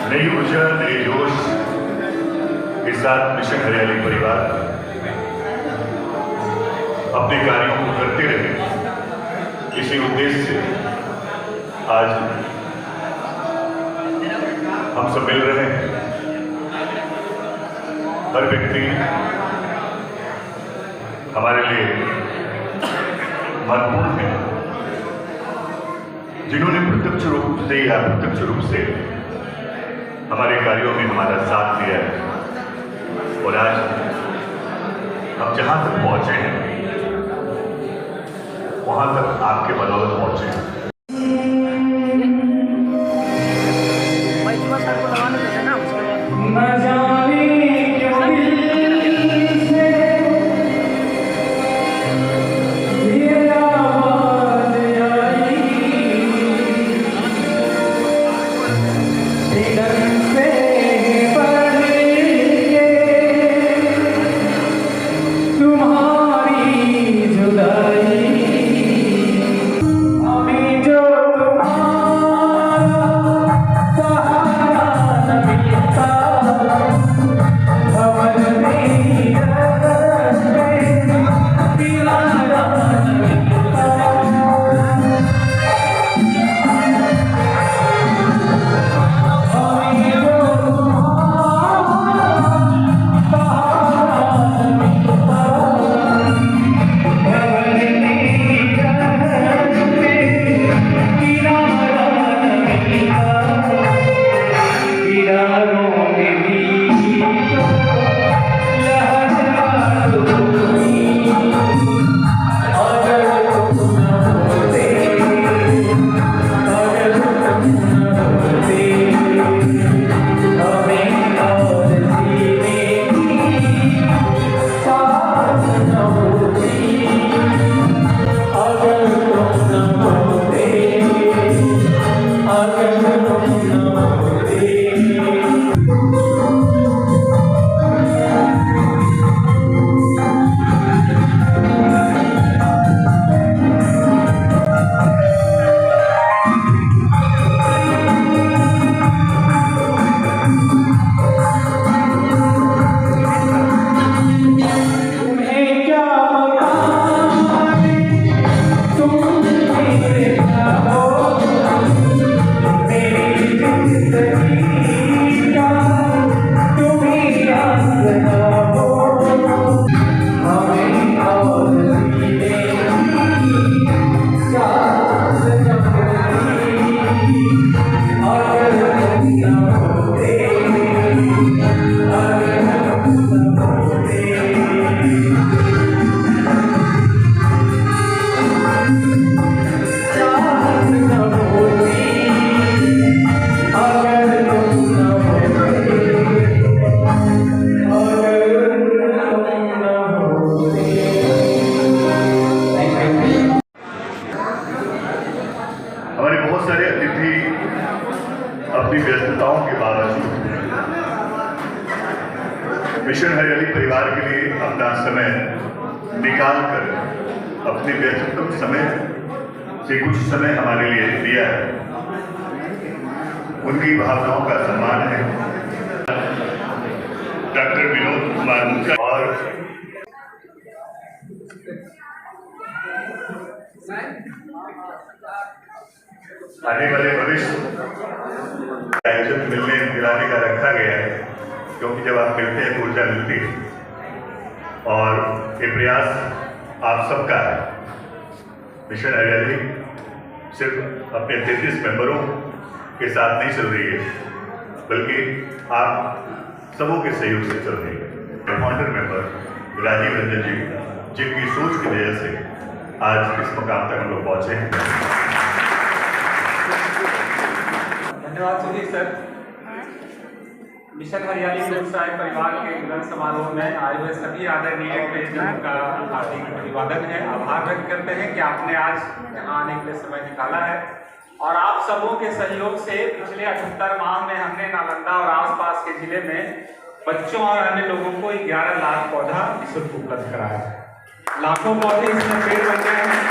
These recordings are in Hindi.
नई ऊर्जा नए जोश के साथ मिशन हरियाली परिवार अपने कार्यों को करते रहे। इसी उद्देश्य से आज हम सब मिल रहे हैं। हर व्यक्ति हमारे लिए महत्वपूर्ण है, जिन्होंने प्रत्यक्ष रूप से या अप्रत्यक्ष रूप से हमारे कार्यों में हमारा साथ दिया है। और आज हम जहां तक पहुंचे हैं वहां तक आपके बदौलत पहुंचे हैं। तुम्हारी जुदाई हमें अपनी व्यस्तताओं के बावजूद मिशन हरियाली परिवार के लिए अपना समय निकाल कर अपने व्यस्ततम समय से कुछ समय हमारे लिए दिया है, उनकी भावनाओं का सम्मान है। डॉक्टर विनोद कुमार मुखर्जी और आने वाले भविष्य आयोजन मिलाने का रखा गया है, क्योंकि जब आप मिलते हैं तो ऊर्जा मिलती है और ये प्रयास आप सबका है। मिशन हरियाली सिर्फ अपने 33 मेंबरों के साथ नहीं चल रही है, बल्कि आप सबों के सहयोग से चल रही है। फाउंडर मेंबर राजीव रंजन जी, जिनकी सोच की वजह से आज इस मुकाम तक हम लोग पहुंचे हैं। धन्यवाद सुधीर सर। मिशन हरियाली व्यवसाय परिवार के मिलन समारोह में आए हुए सभी आदरणीय प्रेसिडेंट का हार्दिक अभिवादन है। आभार व्यक्त करते हैं कि आपने आज यहाँ आने के लिए समय निकाला है और आप सबों के सहयोग से पिछले 78 माह में हमने नालंदा और आसपास के जिले में बच्चों और अन्य लोगों को 11 लाख पौधा निःशुल्क उपलब्ध कराया है। लाखों पौधे इसमें पेड़ बन गए हैं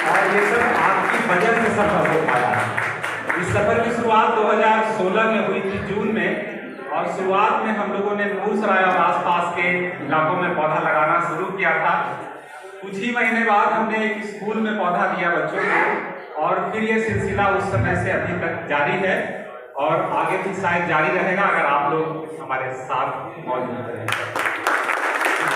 और ये सब आपकी वजह से सफल हो पाया है। इस सफर की शुरुआत 2016 में हुई थी जून में, और शुरुआत में हम लोगों ने नूरसराय और आसपास के इलाकों में पौधा लगाना शुरू किया था। कुछ ही महीने बाद हमने एक स्कूल में पौधा दिया बच्चों को, और फिर ये सिलसिला उस समय से अभी तक जारी है और आगे भी शायद जारी रहेगा अगर आप लोग हमारे साथ मौजूद रहेंगे।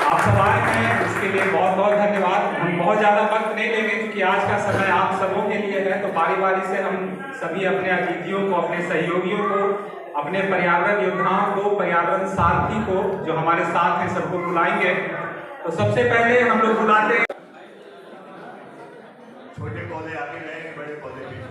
आप सब आए हैं, इसके लिए बहुत बहुत धन्यवाद। हम बहुत ज़्यादा वक्त नहीं लेंगे क्योंकि आज का समय आप सबों के लिए है, तो बारी बारी से हम सभी अपने अतिथियों को, अपने सहयोगियों को, अपने पर्यावरण योद्धाओं को, पर्यावरण सारथी को जो हमारे साथ हैं, सबको बुलाएंगे। तो सबसे पहले हम लोग बुलाते हैं छोटे पौधे आगे गए, बड़े पौधे भी।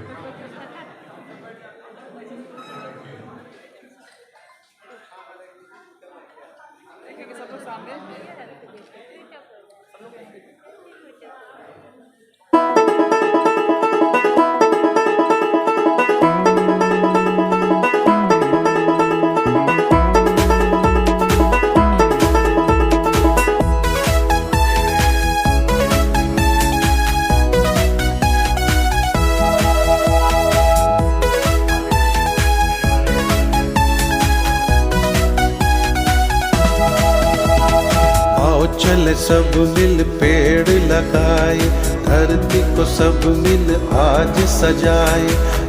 चल सब मिल पेड़ लगाए, धरती को सब मिल आज सजाए।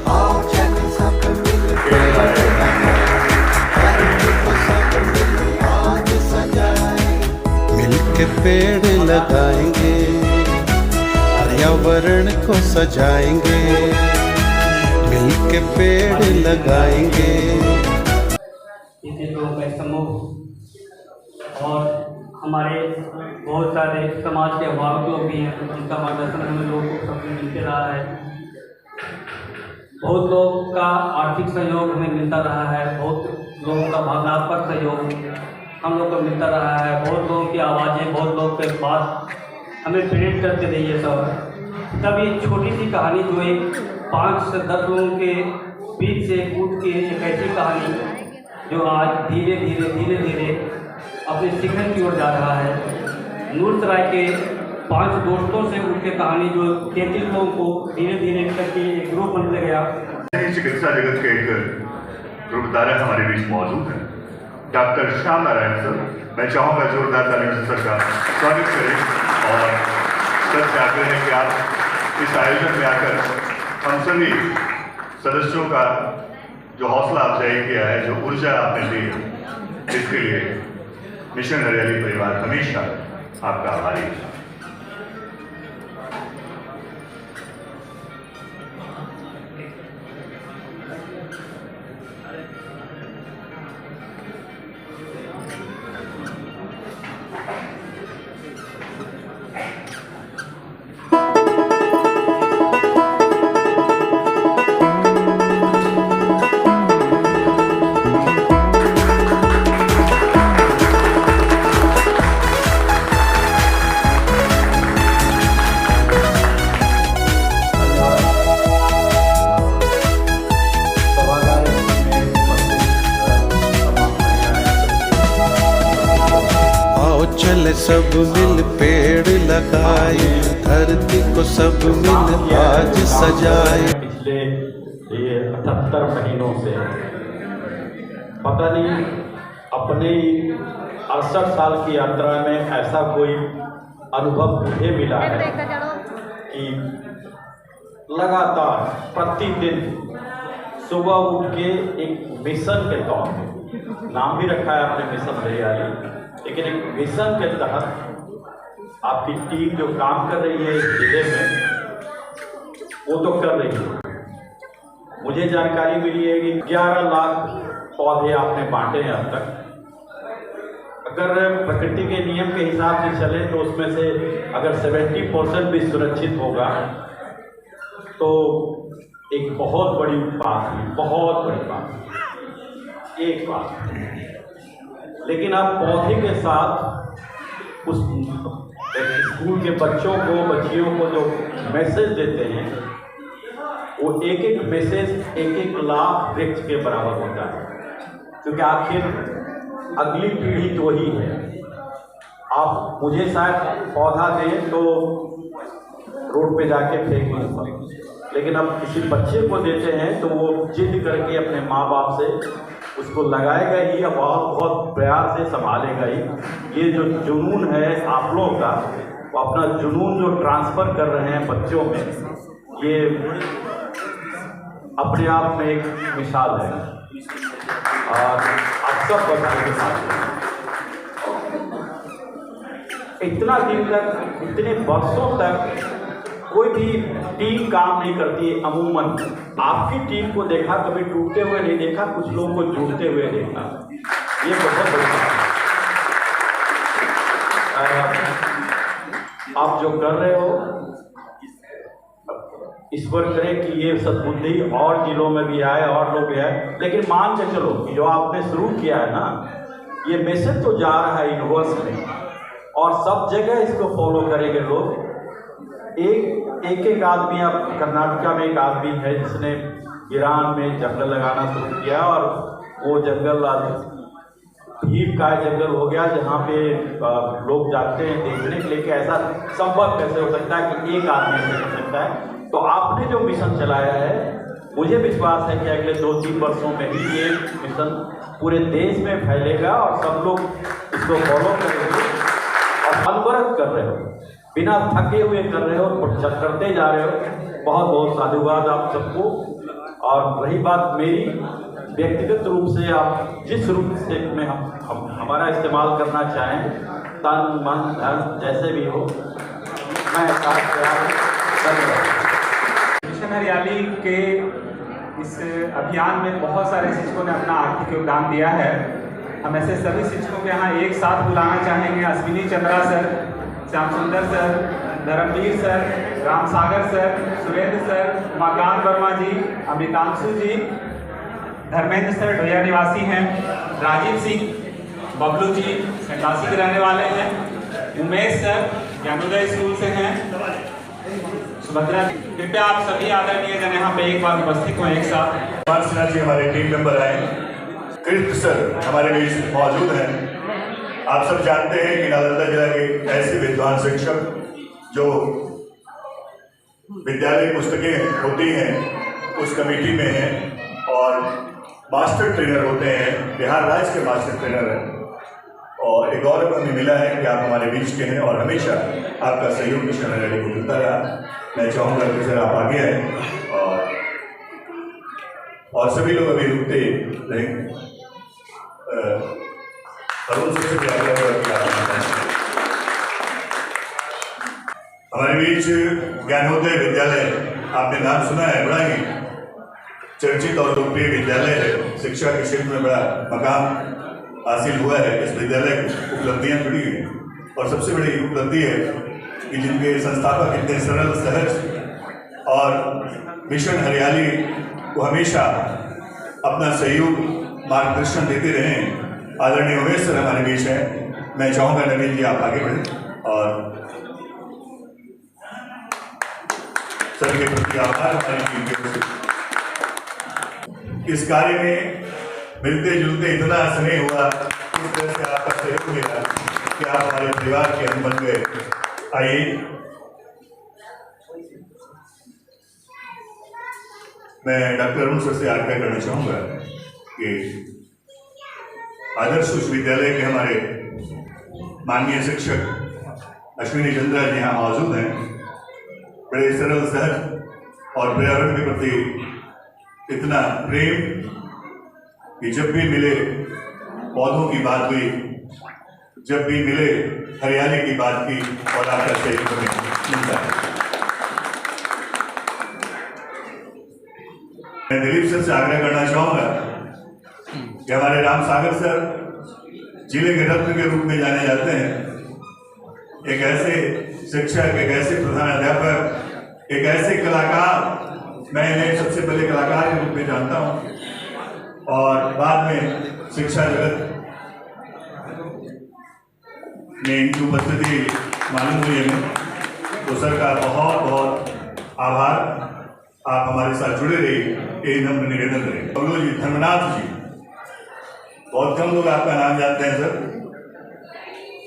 आओ चल सब मिल पेड़ लगाए, धरती को सब मिल आज सजाए। मिलके पेड़ लगाएंगे, पर्यावरण को सजाएंगे, मिलके पेड़ लगाएंगे। इतने लोगों का समूह और हमारे बहुत सारे समाज के अभिभावक लोग भी हैं, उनका मार्गदर्शन हमें लोगों को सब मिलते रहा है। बहुत लोगों का आर्थिक सहयोग हमें मिलता रहा है, बहुत लोगों का भावनात्मक सहयोग हम लोग को मिलता रहा है, बहुत लोगों की आवाज़ें, बहुत लोगों के बात हमें प्रेरित करते रही है। सब तब ये छोटी सी कहानी जो एक 5 से 10 लोगों के बीच से कूद के एक ऐसी कहानी जो आज धीरे धीरे धीरे धीरे अपने शिखर की ओर जा रहा है। नूरसराय के 5 दोस्तों से उनके कहानी जो 33 लोगों को धीरे धीरे करके एक ग्रुप बनते गया। चिकित्सा जगत के एक रूपधारक हमारे बीच मौजूद है, डॉक्टर श्याम नारायण सर। मैं चाहूँगा जोरदार तालियों से सर का स्वागत करें और सर से आग्रह है कि आप इस आयोजन में आकर हम सभी सदस्यों का जो हौसला अफजाई किया है, जो ऊर्जा आपने दी है, इसके लिए मिशन हरियाली परिवार हमेशा आपका आभारी है। सब मिल पेड़ लगाए, धरती को सब मिल आज सजाए। पिछले ये 78 महीनों से पता नहीं अपने 68 साल की यात्रा में ऐसा कोई अनुभव मुझे मिला है कि लगातार प्रतिदिन सुबह उठ के एक मिशन के तौर पे, नाम भी रखा है आपने मिशन हरियाली, लेकिन एक मिशन के तहत आपकी टीम जो काम कर रही है इस जिले में वो तो कर रही है। मुझे जानकारी मिली है कि 11 लाख पौधे आपने बांटे हैं अब तक। अगर प्रकृति के नियम के हिसाब से चले तो उसमें से अगर 70% भी सुरक्षित होगा तो एक बहुत बड़ी बात है, बहुत बड़ी बात, एक बात। लेकिन आप पौधे के साथ उस स्कूल के बच्चों को, बच्चियों को जो मैसेज देते हैं वो एक एक मैसेज 1-1 लाख वृक्ष के बराबर होता है, क्योंकि आखिर अगली पीढ़ी तो ही है। आप मुझे शायद पौधा दें तो रोड पे जाके फेंक दूँगा, लेकिन अब किसी बच्चे को देते हैं तो वो जिद करके अपने माँ बाप से उसको लगाएगा ही, अब बहुत प्रयास से संभालेगा ही। ये जो जुनून है आप लोगों का, वो अपना जुनून जो ट्रांसफ़र कर रहे हैं बच्चों में, ये अपने आप में एक मिसाल है। और आप सब बच्चों के साथ इतना दिन तक, इतने वर्षों तक कोई भी टीम काम नहीं करती है। अमूमन आपकी टीम को देखा, कभी टूटते हुए नहीं देखा, कुछ लोगों को जुड़ते हुए देखा। ये बहुत बड़ी बात है। आप जो कर रहे हो, ईश्वर करे कि ये सद्बुद्धि और जिलों में भी आए और लोग भी आए। लेकिन मान के चलो कि जो आपने शुरू किया है ना, ये मैसेज तो जा रहा है यूनिवर्स में और सब जगह इसको फॉलो करेंगे लोग। एक आदमी, अब कर्नाटका में एक आदमी है जिसने ईरान में जंगल लगाना शुरू किया और वो जंगल भीड़ का जंगल हो गया जहाँ पे लोग जाते हैं देखने के लिए कि ऐसा संभव कैसे हो सकता है कि एक आदमी ऐसे कर सकता है। तो आपने जो मिशन चलाया है, मुझे विश्वास है कि अगले 2-3 वर्षों में ही ये मिशन पूरे देश में फैलेगा और सब लोग इसको फॉलो करेंगे। और अनवरत कर रहे हो, बिना थके हुए कर रहे हो, करते जा रहे हो। बहुत बहुत साधुवाद आप सबको। और रही बात मेरी, व्यक्तिगत रूप से आप जिस रूप से में हम हमारा इस्तेमाल करना चाहें, तन मन धन जैसे भी हो, मैं साथ तैयार हूं। मिशन हरियाली के इस अभियान में बहुत सारे शिक्षकों ने अपना आर्थिक योगदान दिया है। हम ऐसे सभी शिक्षकों को यहाँ एक साथ बुलाना चाहेंगे। अश्विनी चंद्रा सर, श्याम सुंदर sir, Dharmveer sir, Ram Sagar sir, Surendra sir, Umakant Verma जी, अमृतांशु जी, धर्मेंद्र सर ढोया निवासी हैं, राजीव सिंह, बबलू जी सतासी के रहने वाले हैं, उमेश सर ज्ञानोदय स्कूल से हैं, सुभद्रा जी। कृपया आप सभी आदरणीय जन यहाँ पे एक बार उपस्थित हो एक साथ। सिन्हा जी हमारे टीम मेंबर आए, कृष्ण सर हमारे बीच मौजूद हैं। आप सब जानते हैं कि नालंदा जिला के ऐसे विद्वान शिक्षक जो विद्यालय पुस्तकें होती हैं उस कमेटी में हैं और मास्टर ट्रेनर होते हैं, बिहार राज्य के मास्टर ट्रेनर हैं। और एक गौरव हमें मिला है कि आप हमारे बीच के हैं और हमेशा आपका सहयोग मिशन हरियाली को मिलता रहा। मैं चाहूँगा कि सर आप आगे आए और सभी लोग अभी रुकते रहेंगे। अरुण से भी हमारे बीच ज्ञानोदय विद्यालय, आपने नाम सुना है, बड़ा ही चर्चित और लोकप्रिय विद्यालय है। शिक्षा के क्षेत्र में बड़ा मकाम हासिल हुआ है। इस विद्यालय की उपलब्धियाँ जुड़ी हैं और सबसे बड़ी उपलब्धि है कि जिनके संस्थापक इतने सरल, सहज और मिशन हरियाली को हमेशा अपना सहयोग, मार्गदर्शन देते रहे। आदरणीय उमेश सर हमारे बीच हैं। मैं चाहूँगा नवीन जी आप आगे बढ़ें और सर के प्रति आभार हमारी टीम की ओर से। इस कार्य में मिलते जुलते इतना स्नेह हुआ, इस तरह से आपका सहयोग मिला। कि आप हमारे परिवार के अंग बन गए। आइए मैं डॉक्टर अरुण सर से आग्रह करना चाहूँगा कि आदर्श उच्च विद्यालय के हमारे माननीय शिक्षक अश्विनी चंद्रा जी यहाँ मौजूद हैं। बड़े सरल सहज और पर्यावरण के प्रति इतना प्रेम कि जब भी मिले पौधों की बात हुई, जब भी मिले हरियाली की बात की, और आपका सहयोग हमें मिलता है। मैं दिलीप सर से आग्रह करना चाहूँगा कि हमारे राम सागर सर जिले के रत्न के रूप में जाने जाते हैं। एक ऐसे शिक्षक, एक ऐसे प्रधान अध्यापक, एक ऐसे कलाकार, मैं इन्हें सबसे पहले कलाकार के रूप में जानता हूँ और बाद में शिक्षा जगत में इनकी उपस्थिति मालूम हुई है। तो सर का बहुत बहुत आभार। आप हमारे साथ जुड़े रहिए, ये नम्र निवेदन रहे। बबलू जी, धर्मनाथ जी, बहुत कम लोग आपका नाम जानते हैं सर,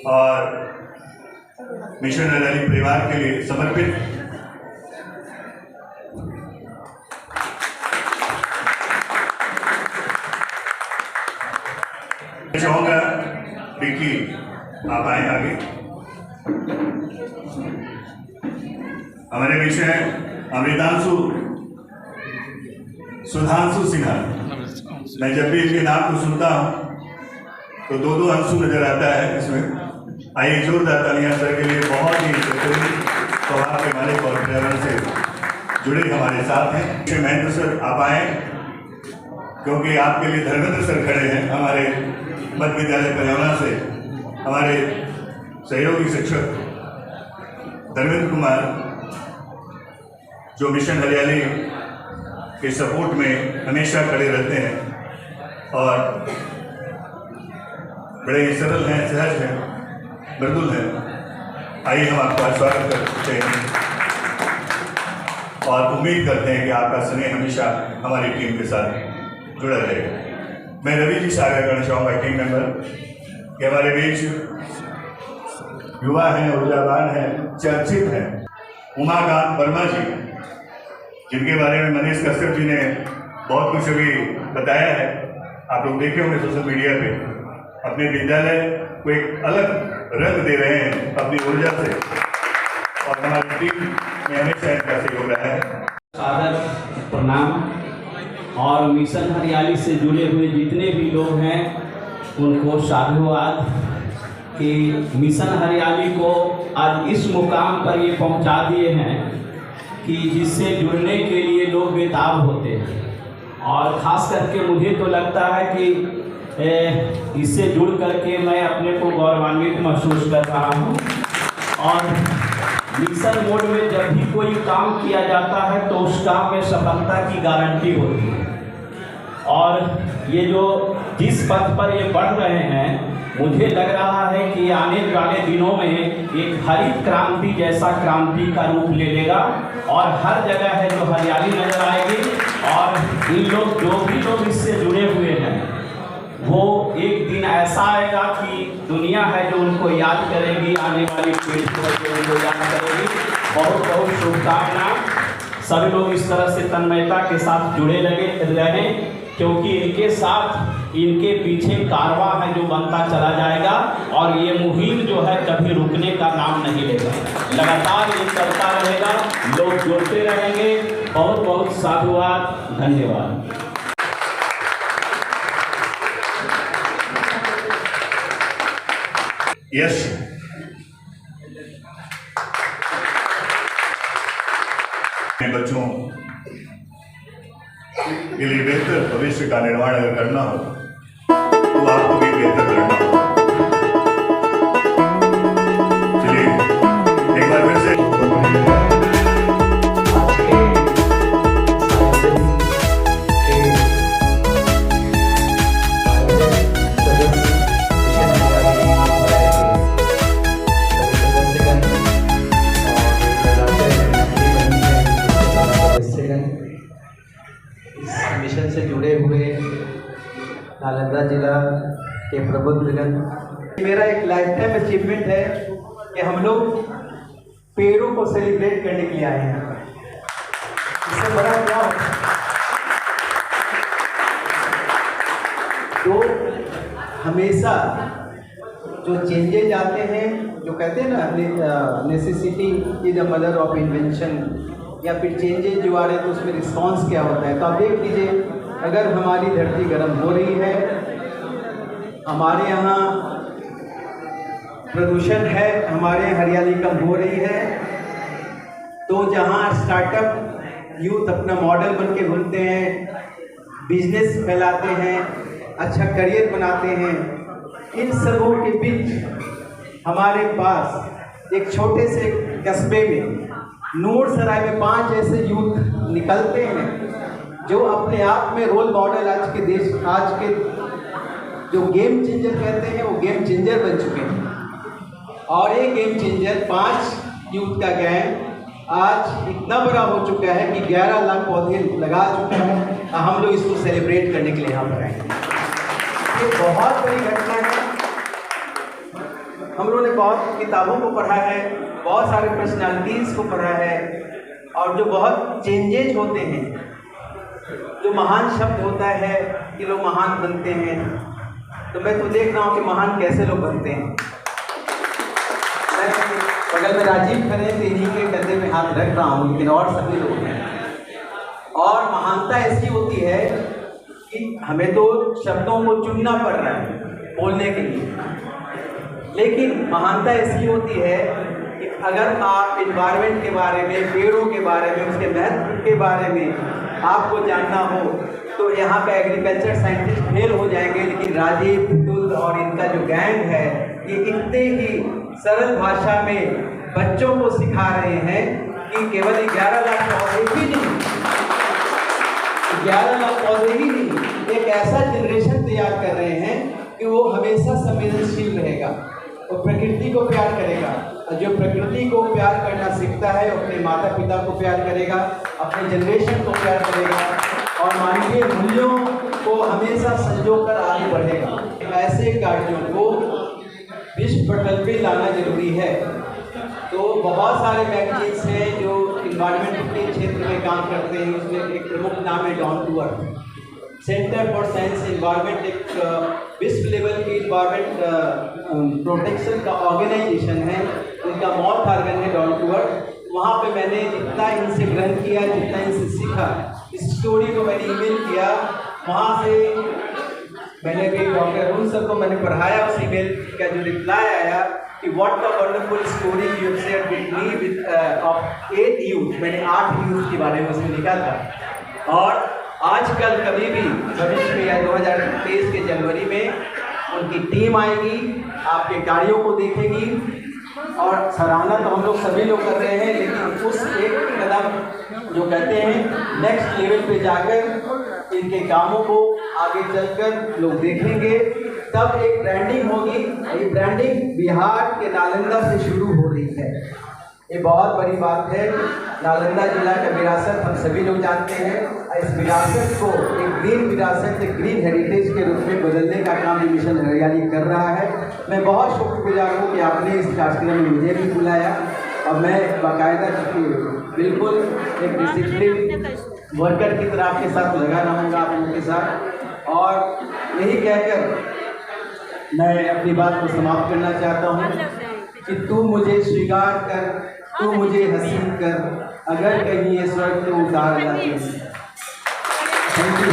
और मिशन हरियाली परिवार के लिए समर्पित चाहूंगा। विक्की, आप आए आगे। हमारे बीच हैं अमृतांशु सुधांशु सिन्हा। मैं जब भी इनके नाम को सुनता हूँ तो दो दो अंशु नजर आता है इसमें। आइए जोरदार तालियां सर के लिए। बहुत ही स्वभाव के मालिक और पर्यावरण से जुड़े हमारे साथ हैं। महेंद्र सर, आप आए क्योंकि आपके लिए धर्मेंद्र सर खड़े हैं हमारे मध्य विद्यालय पर्यावरण से। हमारे सहयोगी शिक्षक धर्मेंद्र कुमार, जो मिशन हरियाली के सपोर्ट में हमेशा खड़े रहते हैं और बड़े ही सरल हैं, सहज हैं, मृदुल हैं। आइए हम आपका स्वागत करते हैं और उम्मीद करते हैं कि आपका स्नेह हमेशा हमारी टीम के साथ जुड़ा रहेगा। मैं रवि जी से आग्रह करना चाहूँगा, टीम मेंबर, कि हमारे बीच युवा हैं, ऊर्जावान हैं, चर्चित हैं उमाकांत वर्मा जी, जिनके बारे में मनीष कश्यप जी ने बहुत कुछ अभी बताया है। आप लोग देखे होंगे सोशल मीडिया पे। अपने विद्यालय को एक अलग रंग दे रहे हैं अपनी ऊर्जा से, और हमारी टीम में हमेशा इनका सहयोग रहा है। आदर प्रणाम। और मिशन हरियाली से जुड़े हुए जितने भी लोग हैं उनको साधुवाद कि मिशन हरियाली को आज इस मुकाम पर ये पहुंचा दिए हैं कि जिससे जुड़ने के लिए लोग बेताब होते हैं। और ख़ास करके मुझे तो लगता है कि इससे जुड़ करके मैं अपने को गौरवान्वित महसूस कर रहा हूँ। और मिशन मोड में जब भी कोई काम किया जाता है तो उस काम में सफलता की गारंटी होती है। और ये जो जिस पथ पर ये बढ़ रहे हैं, मुझे लग रहा है कि आने वाले दिनों में एक हरित क्रांति जैसा क्रांति का रूप ले लेगा और हर जगह है जो हरियाली नजर आएगी। और इन लोग जो भी लोग इससे जुड़े हुए हैं वो एक दिन ऐसा आएगा कि दुनिया है जो उनको याद करेगी, आने वाली पीढ़ी उनको याद करेगी। बहुत बहुत शुभकामना। सभी लोग इस तरह से तन्मयता के साथ जुड़े रहें, क्योंकि इनके साथ इनके पीछे कारवां है जो बनता चला जाएगा और ये मुहिम जो है कभी रुकने का नाम नहीं लेगा, लगातार ये चलता रहेगा, लोग जुड़ते रहेंगे। बहुत बहुत साधुवाद, धन्यवाद। यश बच्चों के लिए बेहतर भविष्य का निर्माण अगर करना हो तो आपको भी बेहतर करना होगा। चलिए एक बार फिर से मिशन से जुड़े हुए नालंदा जिला के प्रबुद्धजन मेरा एक लाइफ टाइम अचीवमेंट है कि हम लोग पेड़ों को सेलिब्रेट करने के लिए आए हैं। इससे बड़ा क्या हो, तो हमेशा जो चेंजेज आते हैं, जो कहते हैं ना necessity is the mother of invention, या फिर चेंजेज जो आ रहे हैं तो उसमें रिस्पॉन्स क्या होता है। तो आप देख लीजिए, अगर हमारी धरती गर्म हो रही है, हमारे यहाँ प्रदूषण है, हमारे यहाँ हरियाली कम हो रही है, तो जहाँ स्टार्टअप यूथ अपना मॉडल बन के घूमते हैं, बिजनेस फैलाते हैं, अच्छा करियर बनाते हैं, इन सबों के बीच हमारे पास एक छोटे से कस्बे में नूर सराय में 5 ऐसे यूथ निकलते हैं जो अपने आप में रोल मॉडल आज के जो गेम चेंजर कहते हैं, वो गेम चेंजर बन चुके हैं। और ये गेम चेंजर 5 यूथ का गैंग आज इतना बड़ा हो चुका है कि 11 लाख पौधे लगा चुका है। हम लोग इसको सेलिब्रेट करने के लिए यहाँ पर आए। ये बहुत बड़ी घटना है। हम लोगों ने बहुत किताबों को पढ़ा है, बहुत सारे पर्सनालिटीज़ को पढ़ा है, और जो बहुत चेंजेज होते हैं, जो महान शब्द होता है कि लोग महान बनते हैं, तो मैं तो देख रहा हूँ कि महान कैसे लोग बनते हैं। बगल में राजीव खरे थे, इन्हीं के कंधे में हाथ रख रहा हूँ, लेकिन और सभी लोग हैं। और महानता ऐसी होती है कि हमें तो शब्दों को चुनना पड़ रहा है बोलने के लिए, लेकिन महानता ऐसी होती है कि अगर आप इन्वायरमेंट के बारे में, पेड़ों के बारे में, उसके महत्व के बारे में आपको जानना हो, तो यहाँ पे एग्रीकल्चर साइंटिस्ट फेल हो जाएंगे। लेकिन राजीव, पुतुल और इनका जो गैंग है, ये इतने ही सरल भाषा में बच्चों को सिखा रहे हैं कि केवल 11 लाख पौधे ही नहीं, 11 लाख पौधे ही नहीं, एक ऐसा जनरेशन तैयार कर रहे हैं कि वो हमेशा संवेदनशील रहेगा, वो प्रकृति को प्यार करेगा। और जो प्रकृति को प्यार करना सीखता है, अपने माता पिता को प्यार करेगा, अपने जनरेशन को प्यार करेगा, और मानवीय मूल्यों को हमेशा संजोकर आगे बढ़ेगा। ऐसे कार्यों को विश्व पटल पे लाना जरूरी है। तो बहुत सारे मैगजीन्स हैं जो इन्वायरमेंट के क्षेत्र में काम करते हैं। उसमें एक प्रमुख नाम है down to earth. Centre for science environment एक विश्व लेवल की इन्वायरमेंट प्रोटेक्शन का ऑर्गेनाइजेशन है। उनका मॉथ ऑर्गन है डाउन टू अर्थ। वहाँ पे मैंने जितना इनसे ग्रहण किया, जितना इनसे सीखा, इस स्टोरी को मैंने ईमेल किया। वहाँ से मैंने भी डॉक्टर अरुण सर को मैंने पढ़ाया। उस ईमेल का जो रिप्लाई आया कि what a wonderful story you have shared with me with of 8 youth. मैंने 8 यूथ के बारे में उसमें लिखा था। और आजकल कभी भी भविष्य में या 2023 के जनवरी में उनकी टीम आएगी, आपके कार्यों को देखेगी, और सराहना तो हम लोग सभी लोग कर रहे हैं, लेकिन उस एक कदम जो कहते हैं नेक्स्ट लेवल पे जाकर इनके कामों को आगे चलकर लोग देखेंगे, तब एक ब्रांडिंग होगी। ये ब्रांडिंग बिहार के नालंदा से शुरू हो रही है। ये बहुत बड़ी बात है। नालंदा जिला का विरासत हम सभी लोग जानते हैं। इस विरासत को एक ग्रीन विरासत, एक ग्रीन हेरिटेज के रूप में बदलने का काम मिशन हरियाली कर रहा है। मैं बहुत शुक्रगुजार हूँ कि आपने इस कार्यक्रम में मुझे भी बुलाया, और मैं बाकायदा बिल्कुल एक डिसिप्लिन वर्कर की तरह आपके साथ लगा रहूँगा, आप लोगों के साथ। और यही कहकर मैं अपनी बात को समाप्त करना चाहता हूँ कि तू मुझे स्वीकार कर, तू मुझे हसीन कर, अगर कहीं ये स्वर्ग तो उतार जाती है। Thank you.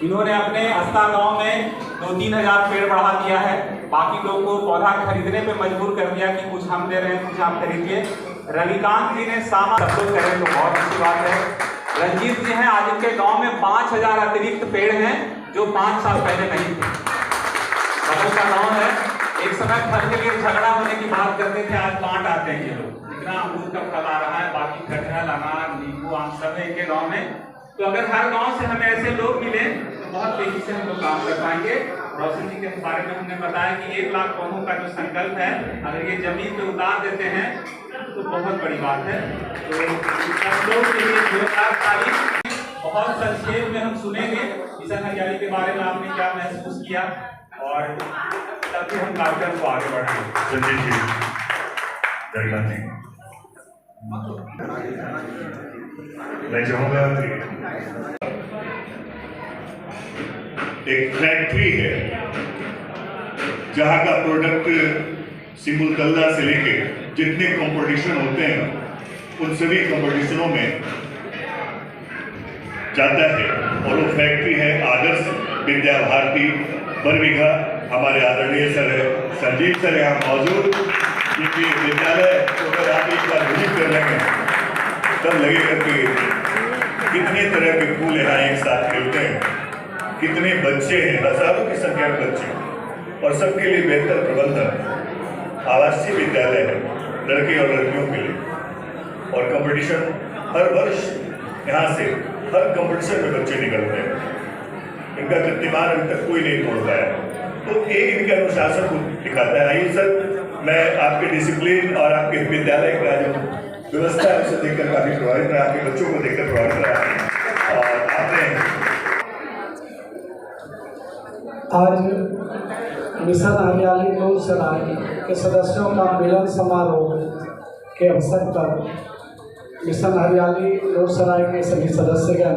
इन्होंने अपने अस्ता गांव में 2-3 हज़ार पेड़ बढ़ा दिया है। बाकी लोगों को पौधा खरीदने पे मजबूर कर दिया कि कुछ हम दे रहे हैं, कुछ आप खरीदिए। रविकांत जी ने सामा सब लोग करें तो बहुत अच्छी बात है। रंजीत जी हैं, आज इनके गांव में 5000 अतिरिक्त पेड़ हैं जो 5 साल पहले नहीं थे। बगल का गाँव है, एक समय फल के लिए झगड़ा होने की बात करते थे, आज बांट आते हैं ये लोग। इतना अमरूद का फल आ रहा है, बाकी कटहल, अनार, नींबू, आम सब है इनके गाँव में। तो अगर हर गांव से हमें ऐसे लोग मिले तो बहुत तेजी से हम लोग काम कर पाएंगे। रोशन जी के बारे में हमने बताया कि 1 लाख पौधों का जो संकल्प है, अगर ये जमीन पे उतार देते हैं तो बहुत बड़ी बात है। तो सब लोग के लिए जोरदार तारीफ। बहुत संक्षेप में हम सुनेंगे मिशन हरियाली के बारे में आपने क्या महसूस किया। और तभी हम कार्यक्रम को आगे बढ़ाएंगे। संजय जी, जगन्नाथ जी, मैं चाहूँगा कि एक फैक्ट्री है जहाँ का प्रोडक्ट सिमुलतल्ला से लेके जितने कंपटीशन होते हैं उन सभी कंपटीशनों में जाता है, और वो फैक्ट्री है आदर्श विद्या भारती बरबीघा। हमारे आदरणीय सर है संजीव सर यहाँ मौजूद, क्योंकि विद्यालय तो अगर आप एक बार विजिट कर लेंगे तब लगेगा कि कितने तरह के फूल यहाँ एक साथ खिलते हैं, कितने बच्चे हैं, हजारों की संख्या में बच्चे, और सबके लिए बेहतर प्रबंधन। आवासीय विद्यालय है लड़के और लड़कियों के लिए, और कंपटीशन हर वर्ष यहाँ से हर कंपटीशन में बच्चे निकलते हैं। इनका कीर्तिमान अभी तक कोई नहीं तोड़ पाया, तो एक इनके अनुशासन को दिखाता है। आइए सर, मैं आपके डिसिप्लिन और आपके विद्यालय का जो व्यवस्था है उसे देखकर काफी प्रभावित रहा, आपके बच्चों को देखकर प्रभावित रहा। और आपने आज मिशन हरियाली नूरसराय के सदस्यों का मिलन समारोह के अवसर पर मिशन हरियाली नूरसराय के सभी सदस्यगण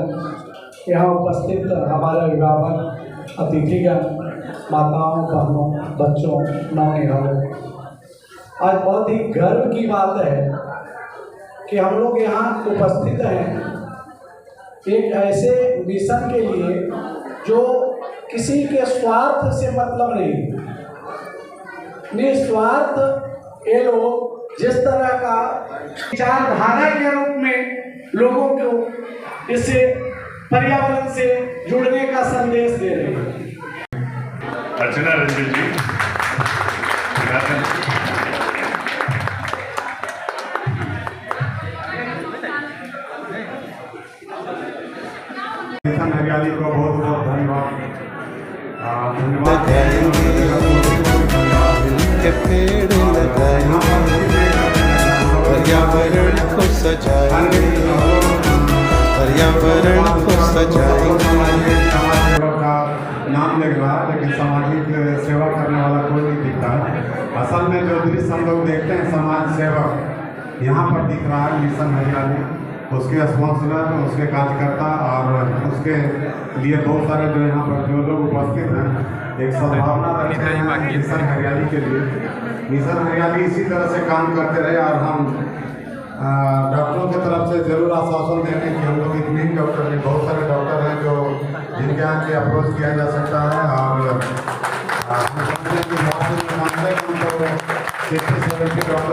यहाँ उपस्थित हमारे अभिभावक, अतिथिगण, माताओं, बहनों, बच्चों, नौनिहालों, आज बहुत ही गर्व की बात है कि हम लोग यहाँ उपस्थित हैं एक ऐसे मिशन के लिए जो किसी के स्वार्थ से मतलब नहीं, निस्वार्थ ये लोग जिस तरह का विचारधारा के रूप में लोगों को इससे पर्यावरण से जुड़ने का संदेश दे रहे हैं। अर्चना रंजन जी, मिशन हरियाली को बहुत बहुत धन्यवाद। के पेड़ लगाएंगे, पर्यावरण को सजाएंगे, पर्यावरण को सजाएंगे। का नाम लग रहा है लेकिन सामाजिक सेवा करने वाला कोई नहीं दिखता है। असल में जो दृश्य हम लोग देखते हैं समाज सेवक यहाँ पर दिख रहा है मिशन हरियाली, उसके स्पॉन्सर, उसके कार्यकर्ता और उसके लिए बहुत सारे जो यहाँ पर जो लोग उपस्थित हैं एक सद्भावना रखते हैं मिशन हरियाली के लिए। मिशन हरियाली इसी तरह से काम करते रहे, और हम डॉक्टरों की तरफ से जरूर आश्वासन देंगे कि हम लोग इतने ही डॉक्टर हैं, बहुत सारे डॉक्टर हैं जो जिनके यहाँ के अप्रोच किया जा सकता है, और डॉक्टर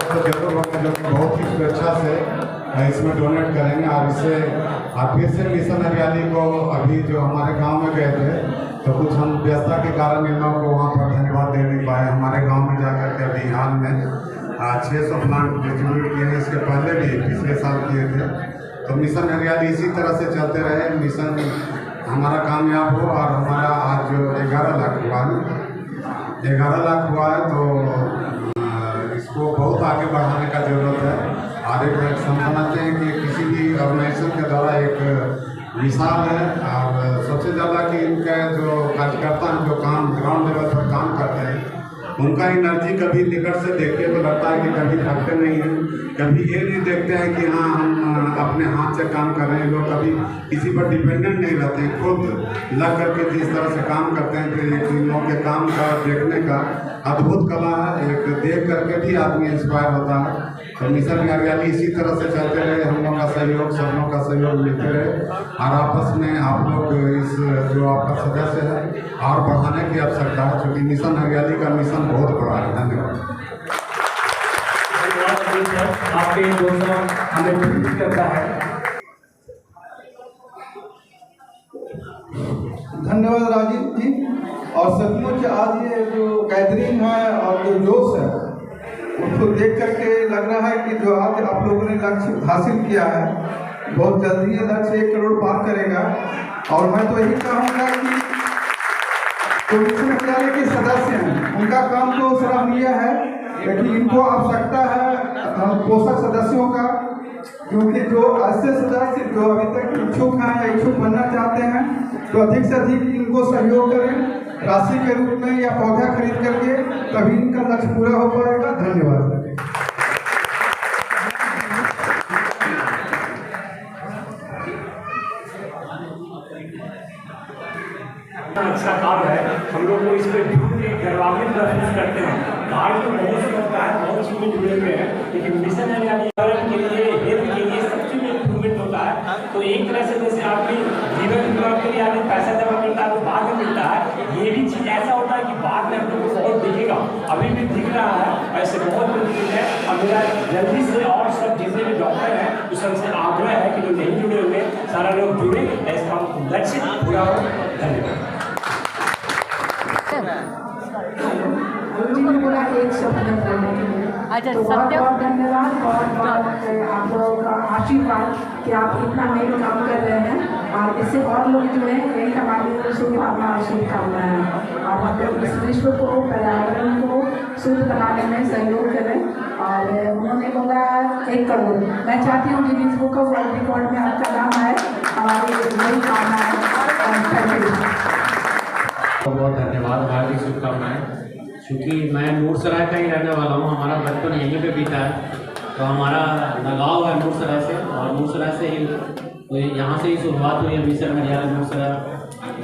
तो जरूर होंगे जो कि बहुत ही स्वेच्छा से इसमें डोनेट करेंगे। और इससे फिर से मिशन हरियाली को अभी जो हमारे गांव में गए थे तो कुछ हम व्यस्तता के कारण इन लोगों को वहाँ पर धन्यवाद दे नहीं पाए। हमारे गांव में जाकर के अभी हाल में 600 प्लांट डिस्ट्रीब्यूट किए हैं, इसके पहले भी पिछले साल किए थे। तो मिशन हरियाली इसी तरह से चलते रहे, मिशन हमारा कामयाब हो। और हमारा आज जो 11 लाख हुआ है, 11 लाख हुआ है, तो इसको बहुत आगे बढ़ाने का जरूरत है। और एक समझाते हैं कि किसी भी ऑर्गेनाइजेशन के द्वारा एक मिसाल है, और सबसे ज़्यादा कि इनका जो कार्यकर्ता हैं जो काम ग्राउंड लेवल पर काम करते हैं उनका एनर्जी कभी निकट से देखते तो लगता है कि कभी थकते नहीं हैं, कभी ये नहीं देखते हैं कि हाँ हम अपने हाथ से काम कर रहे हैं। लोग कभी किसी पर डिपेंडेंट नहीं रहते हैं, खुद लग करके जिस तरह से काम करते हैं कि इन लोगों के काम का देखने का अद्भुत कला है, एक देख करके भी आदमी इंस्पायर होता है। तो मिशन हरियाली इसी तरह से चलते रहे, हम लोग का सहयोग, सब लोग का सहयोग लेते रहे, और आपस में आप लोग इस जो आपका सदस्य है और बढ़ाने की आवश्यकता है, क्योंकि मिशन हरियाली का मिशन बहुत बड़ा है। धन्यवाद। आपके दोस्तों हमें प्रेरित करता है। धन्यवाद राजीव जी। और सचमुच आज ये जो गैदरिंग है और जो जोश है उसको देख करके लग रहा है कि जो आज आप लोगों ने लक्ष्य हासिल किया है बहुत जल्दी ये लक्ष्य 1 करोड़ पार करेगा। और मैं तो यही कहूँगा कि जो विश्वविद्यालय के सदस्य हैं उनका काम तो सराहनीय है, लेकिन इनको आवश्यकता है पोषक सदस्यों का, क्योंकि जो ऐसे सदस्य जो अभी तक इच्छुक हैं या इच्छुक बनना चाहते हैं तो अधिक से अधिक इनको सहयोग करें। राशि के रूप में या पौधा खरीद करके, तभी इनका लक्ष्य पूरा हो पाएगा। धन्यवाद। अच्छा काम है, हम लोग को इस पर गर्वान्वित महसूस करते हैं। कार्य तो बहुत से होता है, बहुत चीज़ें जुड़े हुए हैं, लेकिन मिशन हरियाली के लिए, हेल्थ के लिए सब चीज़ में इम्प्रूवमेंट होता है। तो एक तरह से जैसे आदमी जीवन बीमा के लिए आदमी पैसा जमा करता है तो बाद में मिलता है, ये भी चीज़ ऐसा होता है कि बाद में हम लोग को बहुत दिखेगा, अभी भी दिख रहा है। ऐसे बहुत मुश्किल है। और मेरा जल्दी से और सब जितने भी डॉक्टर हैं उस सबसे आग्रह है कि जो नहीं जुड़े हुए सारा लोग जुड़े, इसका लक्ष्य पूरा हो। धन्यवाद। पूरा एक शब्द बोलने के लिए तो बहुत बहुत धन्यवाद, बहुत बहुत आप लोगों का आशीर्वाद कि आप इतना नेक काम कर रहे हैं और इससे और लोग जुड़े, यही हमारी शुभकामना शुभकामना है। और हम लोग इस विश्व को, पर्यावरण को शुद्ध बनाने में सहयोग करें। और उन्होंने बोला 1 करोड़, मैं चाहती हूँ Guinness book of world record में आपका नाम है, हमारी यही कामना है। बहुत धन्यवाद, हमारी शुभकामनाएं। क्योंकि मैं नूरसराय का ही रहने वाला हूँ, हमारा बचपन यहीं पे बीता है, तो हमारा लगाव है नूरसराय से, और नूरसराय से ही तो यहाँ से ही शुरुआत हुई है मिशन हरियाली नूरसराय।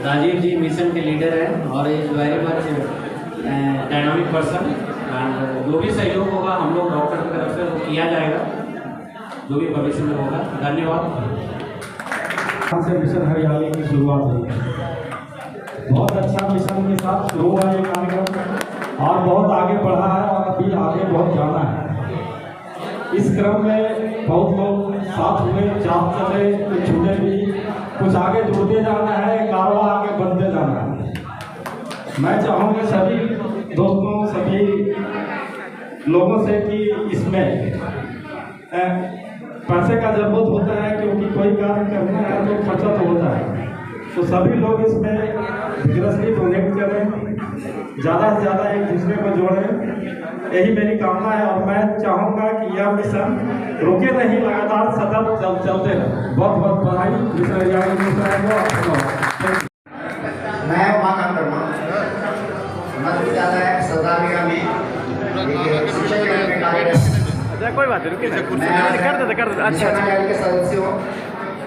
राजीव जी मिशन के लीडर हैं और is very much dynamic person, and जो भी सहयोग होगा हम लोग डॉक्टर की तरफ से वो किया जाएगा, जो भी भविष्य में होगा। धन्यवाद। से मिशन हरियाली की शुरुआत हुई है, बहुत अच्छा मिशन के साथ शुरू हुआ ये कार्यक्रम और बहुत आगे बढ़ा है और अभी आगे बहुत जाना है। इस क्रम में बहुत लोग साथ हुए, चाप चले, कुछ छूटे भी, कुछ आगे जुड़ते जाना है, कारवा आगे बढ़ते जाना है। मैं चाहूँगा सभी दोस्तों, सभी लोगों से कि इसमें पैसे का जरूरत होता है, क्योंकि कोई कार्य करना है तो खर्चा तो होता है। तो सभी लोग इसमें विग्रसली डोनेट करें, ज़्यादा से ज़्यादा एक दूसरे को जोड़ें, यही मेरी कामना है। और मैं चाहूँगा कि यह मिशन रुके नहीं, लगातार सतत चलते रहे। बहुत बहुत बधाई मिशन हरियाली को। मैं उमाकांत वर्मा, मध्य विद्यालय सदाविका में शिक्षक के रूप में कार्यरत। कोई बात नहीं, कर दे। अच्छा, के सदस्यों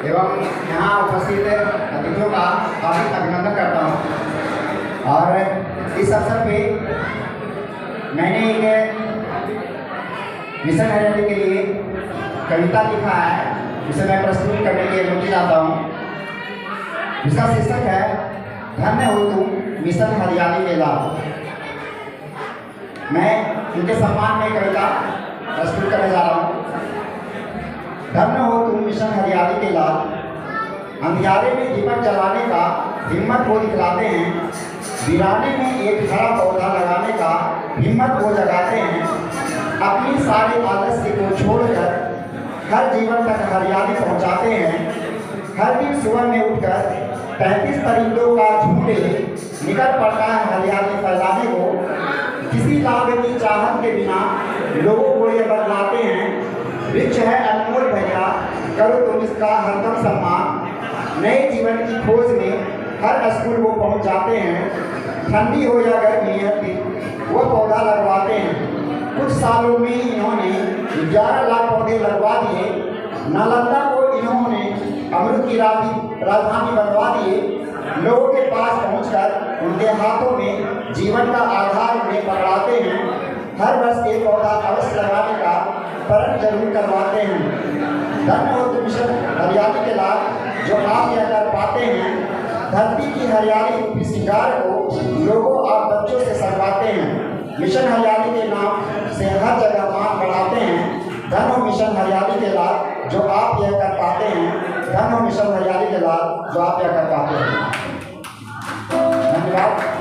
एवं यहाँ उपस्थित अतिथियों का हार्दिक अभिनंदन करता हूँ। और इस अवसर पे मैंने एक मिशन हरियाली के लिए कविता लिखा है, जिसे मैं प्रस्तुत करने की अनुमति चाहता हूँ। इसका शीर्षक है धन्य हो तुम मिशन हरियाली के लाल। मैं उनके सम्मान में कविता प्रस्तुत करने जा रहा हूँ। धन्य हो तुम मिशन हरियाली के लाल, अंधियारे में दीपक जलाने का हिम्मत वो दिखलाते हैं, वीराने में एक खड़ा पौधा लगाने का हिम्मत वो जगाते हैं, अपनी सारी आलस्य को छोड़कर हर जीवन तक हरियाली पहुंचाते हैं। हर दिन सुबह में उठकर 35 परिंदों का झुंड निकल पड़ता है हरियाली फैलाने को। किसी लाभ की चाहत के बिना लोगों को ये बदलाते हैं, वृक्ष है अनमोल भैया, करो तुम इसका हरदम सम्मान। नए जीवन की खोज में हर स्कूल वो पहुंच जाते हैं, ठंडी हो या गर्मी है वो पौधा लगवाते हैं। कुछ सालों में इन्होंने 11 लाख पौधे लगवा दिए। नालंदा को इन्होंने अमृत की राजधानी बनवा दिए। लोगों के पास पहुंचकर उनके हाथों में जीवन का आधार उन्हें पकड़ाते हैं। हर वर्ष एक पौधा अवश्य लगाने का प्रण जरूर करवाते हैं। धन्य हो तुम मिशन हरियाली के लाल, जो आप यह कर पाते हैं। धरती की हरियाली रूपी श्रृंगार को लोगों और बच्चों से सजवाते हैं। मिशन हरियाली के नाम से हर जगह मान बढ़ाते हैं। धन्य हो मिशन हरियाली के लाल, जो आप यह कर पाते हैं। धन्य हो मिशन हरियाली के लाल, जो आप यह कर पाते हैं। धन्यवाद।